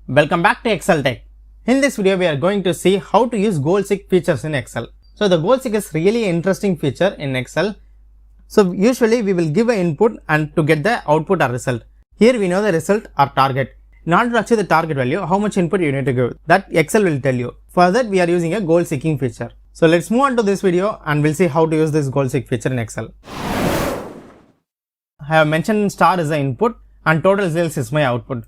Welcome back to Excel Tech. In this video, we are going to see how to use goal seek features in Excel. So the goal seek is really interesting feature in Excel. So usually we will give an input and to get the output or result. Here we know the result or target. In order to achieve the target value, how much input you need to give, that Excel will tell you. For that, we are using a goal seeking feature. So let's move on to this video and we'll see how to use this goal seek feature in Excel. I have mentioned star is the input and total sales is my output.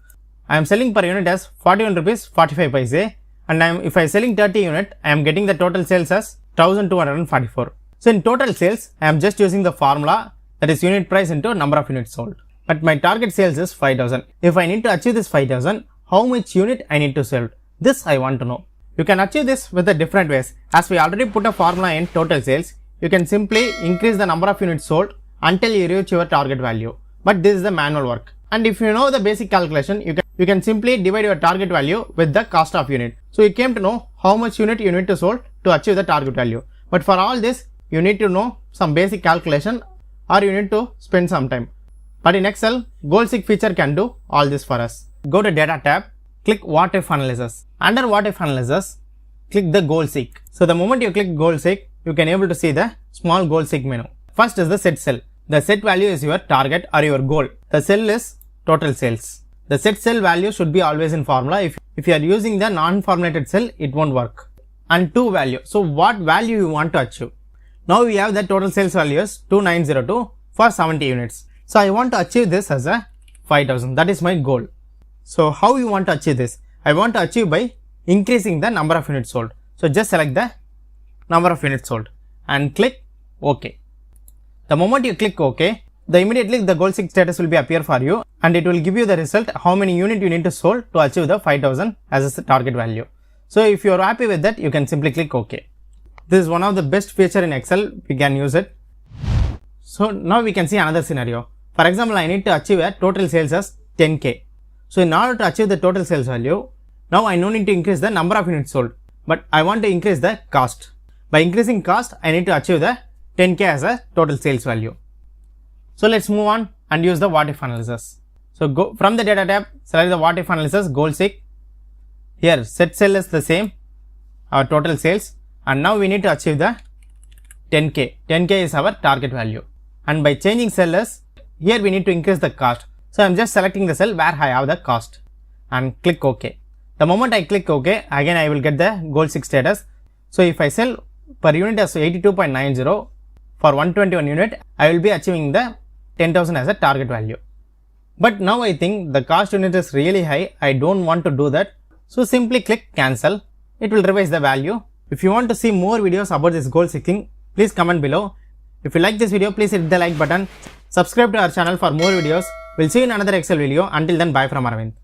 I am selling per unit as 41 rupees 45 paise, and if I am selling 30 unit, I am getting the total sales as 1244. So in total sales, I am just using the formula, that is unit price into number of units sold. But my target sales is 5000. If I need to achieve this 5000, how much unit I need to sell? This I want to know. You can achieve this with the different ways. As we already put a formula in total sales, you can simply increase the number of units sold until you reach your target value. But this is the manual work. And if you know the basic calculation, you can simply divide your target value with the cost of unit. So you came to know how much unit you need to sold to achieve the target value. But for all this, you need to know some basic calculation or you need to spend some time. But in Excel, goal seek feature can do all this for us. Go to data tab, click what if analysis. Under what if analysis, click the goal seek. So the moment you click goal seek, you can able to see the small goal seek menu. First is the set cell. The set value is your target or your goal. The cell is total sales. The set cell value should be always in formula. If you are using the non-formulated cell, it won't work. And to value. So what value you want to achieve? Now we have the total sales value is 2902 for 70 units. So I want to achieve this as a 5000. That is my goal. So how you want to achieve this? I want to achieve by increasing the number of units sold. So just select the number of units sold and click OK. The moment you click OK, immediately the goal seek status will be appear for you and it will give you the result how many unit you need to sold to achieve the 5000 as a target value. So if you are happy with that, you can simply click OK. This is one of the best feature in Excel. We can use it. So now we can see another scenario. For example, I need to achieve a total sales as 10k. So in order to achieve the total sales value, now I no need to increase the number of units sold, but I want to increase the cost. By increasing cost, I need to achieve the 10k as a total sales value. So let's move on and use the what if analysis. So go from the data tab, select the what if analysis, goal seek. Here set cell is the same, our total sales, and now we need to achieve the 10k. 10k is our target value. And by changing cell is, here we need to increase the cost. So I am just selecting the cell where I have the cost and click OK. The moment I click OK, again I will get the goal seek status. So if I sell per unit as 82.90 for 121 unit, I will be achieving the 10,000 as a target value. But now I think the cost unit is really high. I don't want to do that. So simply click cancel. It will revise the value. If you want to see more videos about this goal seeking, please comment below. If you like this video, please hit the like button. Subscribe to our channel for more videos. We'll see you in another Excel video. Until then, bye from Aravind.